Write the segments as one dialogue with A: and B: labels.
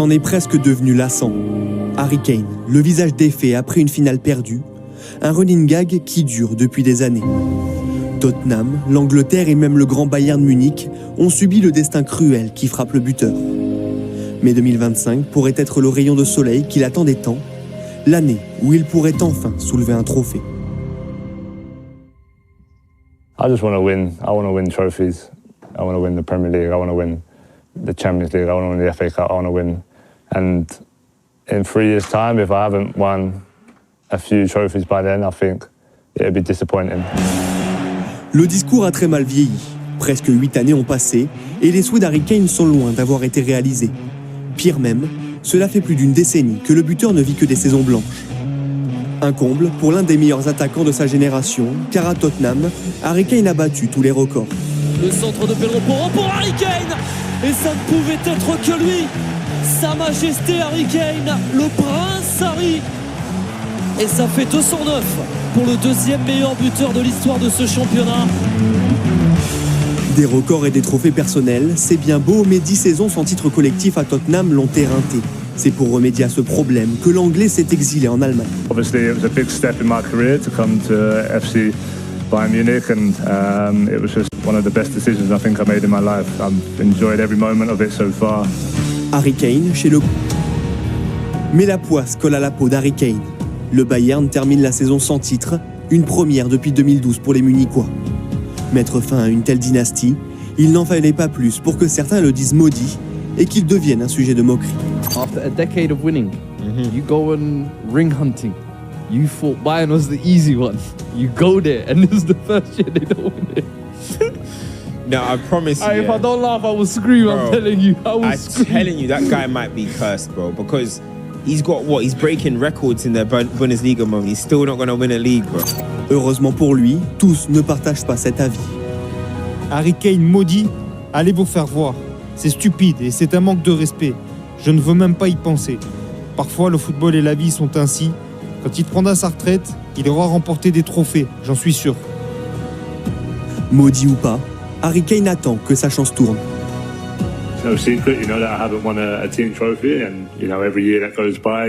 A: C'en est presque devenu lassant. Harry Kane, le visage défait après une finale perdue, un running gag qui dure depuis des années. Tottenham, l'Angleterre et même le grand Bayern Munich ont subi le destin cruel qui frappe le buteur. Mais 2025 pourrait être le rayon de soleil qu'il attendait tant, l'année où il pourrait enfin soulever un trophée.
B: I just want to win. I want to win trophies. I want to win the Premier League. I want to win the Champions League. I want to win the FA Cup. I want to win. And in 3 years' time, if I haven't won a few trophies by then, I think it'd be disappointing.
A: Le discours a très mal vieilli. Presque 8 années ont passé et les souhaits d'Harry Kane sont loin d'avoir été réalisés. Pire même, cela fait plus d'une décennie que le buteur ne vit que des saisons blanches. Un comble pour l'un des meilleurs attaquants de sa génération, car à Tottenham, Harry Kane a battu tous les records.
C: Le centre de Pedro Porro pour Harry Kane. Et ça ne pouvait être que lui. Sa Majesté Harry Kane, le prince Harry. Et ça fait 209 pour le deuxième meilleur buteur de l'histoire de ce championnat.
A: Des records et des trophées personnels, c'est bien beau, mais 10 saisons sans titre collectif à Tottenham l'ont éreinté. C'est pour remédier à ce problème que l'Anglais s'est exilé en Allemagne.
B: Obviously, it was a big step in my career to come to FC Bayern Munich, and it was just one of the best decisions I think I made in my life. I've enjoyed every moment of it so far.
A: Harry Kane chez le... Mais la poisse colle à la peau d'Harry Kane. Le Bayern termine la saison sans titre, une première depuis 2012 pour les Munichois. Mettre fin à une telle dynastie, il n'en fallait pas plus pour que certains le disent maudit et qu'il devienne un sujet de moquerie.
D: After a decade of winning, you go on ring hunting. You thought Bayern was the easy one. You go there, and this is the first year they don't win it.
E: No, I promise you.
D: If I don't laugh, I will scream.
E: Bro,
D: I'm telling you, I will
E: I'm
D: scream.
E: telling you, that guy might be cursed, bro, because he's got what? He's breaking records in the Bundesliga, man. He's still not going to win a league, bro.
A: Heureusement pour lui, tous ne partagent pas cet avis.
F: Harry Kane maudit, allez vous faire voir. C'est stupide et c'est un manque de respect. Je ne veux même pas y penser. Parfois, le football et la vie sont ainsi. Quand il prendra sa retraite, il aura remporté des trophées, j'en suis sûr.
A: Maudit ou pas, Harry Kane attend que sa chance tourne.
B: It's no secret, you know, that I haven't won a team trophy, and you know, every year that goes by,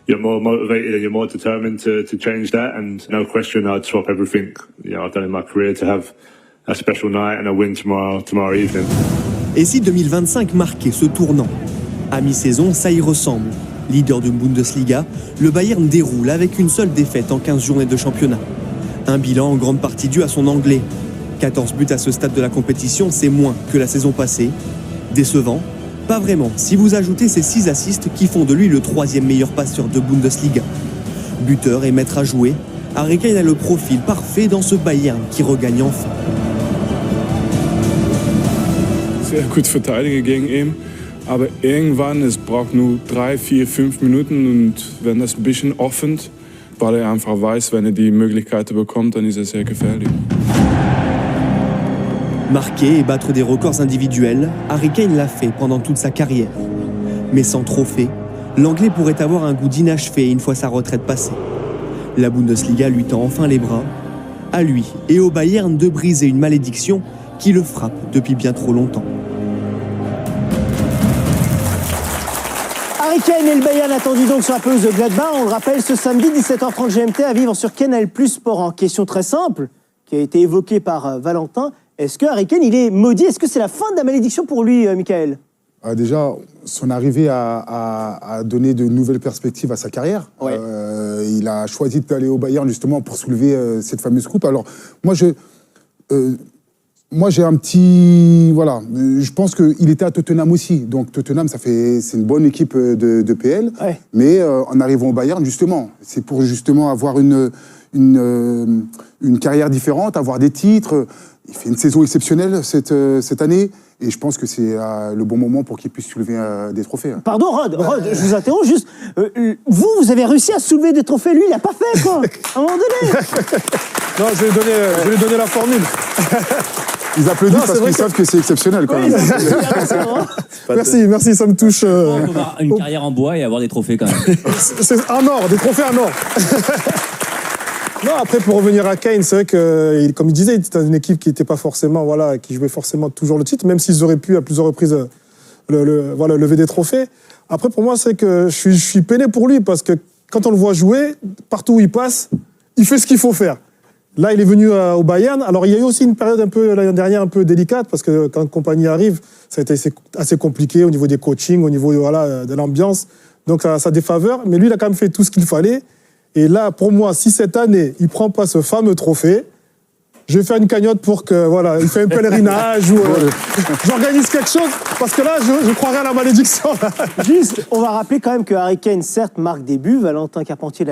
B: you're more motivated and you're more determined to change that. And no question, I'd swap everything I've done in my career to have a special night and a win tomorrow evening.
A: Et si 2025 marquait ce tournant? À mi-saison, ça y ressemble. Leader de Bundesliga, le Bayern déroule avec une seule défaite en 15 journées de championnat. Un bilan en grande partie dû à son Anglais. 14 buts à ce stade de la compétition, c'est moins que la saison passée. Décevant? Pas vraiment, si vous ajoutez ces 6 assists qui font de lui le 3e meilleur passeur de Bundesliga. Buteur et maître à jouer, Harry Kane a le profil parfait dans ce Bayern qui regagne enfin.
G: Sehr gut verteidige gegen ihn, aber irgendwann, es braucht nur 3, 4, 5 Minuten und wenn das ein bisschen offen, weil einfach weiß, wenn die Möglichkeiten bekommt, dann ist sehr gefährlich.
A: Marquer et battre des records individuels, Harry Kane l'a fait pendant toute sa carrière. Mais sans trophée, l'Anglais pourrait avoir un goût d'inachevé une fois sa retraite passée. La Bundesliga lui tend enfin les bras, à lui et au Bayern de briser une malédiction qui le frappe depuis bien trop longtemps.
H: Harry Kane et le Bayern attendu donc sur la pelouse de Gladbach. On le rappelle, ce samedi 17h30 GMT à vivre sur Canal+ Sport. En question très simple, qui a été évoquée par Valentin. Est-ce que Harry Kane, il est maudit? Est-ce que c'est la fin de la malédiction pour lui, Michael?
I: Déjà, son arrivée a donné de nouvelles perspectives à sa carrière.
H: Ouais.
I: Il a choisi d'aller au Bayern justement pour soulever cette fameuse coupe. Alors, moi, j'ai un petit... Voilà, je pense qu'il était à Tottenham aussi. Donc, Tottenham, c'est une bonne équipe de PL. Ouais. Mais en arrivant au Bayern, justement, c'est pour justement avoir une carrière différente, avoir des titres. Il fait une saison exceptionnelle cette année. Et je pense que c'est le bon moment pour qu'il puisse soulever des trophées.
H: Pardon, Rod, je vous interromps juste. Vous avez réussi à soulever des trophées. Lui, il n'a pas fait, quoi. À un moment donné.
J: Non, je vais lui donner la formule.
I: Ils applaudissent parce qu'ils savent que c'est exceptionnel, quand même.
J: Merci, ça me touche.
K: Avoir une carrière en bois et avoir des trophées, quand même.
J: C'est un or, des trophées en or. Non, après, pour revenir à Kane, c'est vrai que, comme il disait, il était dans une équipe qui n'était pas forcément, voilà, qui jouait forcément toujours le titre, même s'ils auraient pu à plusieurs reprises lever des trophées. Après, pour moi, c'est que je suis peiné pour lui parce que quand on le voit jouer, partout où il passe, il fait ce qu'il faut faire. Là, il est venu au Bayern. Alors, il y a eu aussi une période l'année dernière un peu délicate parce que quand Kompany arrive, ça a été assez compliqué au niveau des coachings, au niveau de l'ambiance. Donc, ça a des faveurs. Mais lui, il a quand même fait tout ce qu'il fallait. Et là, pour moi, si cette année, il ne prend pas ce fameux trophée, je vais faire une cagnotte pour que, voilà, il fait un pèlerinage ou j'organise quelque chose. Parce que là, je croirais à la malédiction.
H: Juste, on va rappeler quand même que Harry Kane, certes, marque des buts. Valentin Carpentier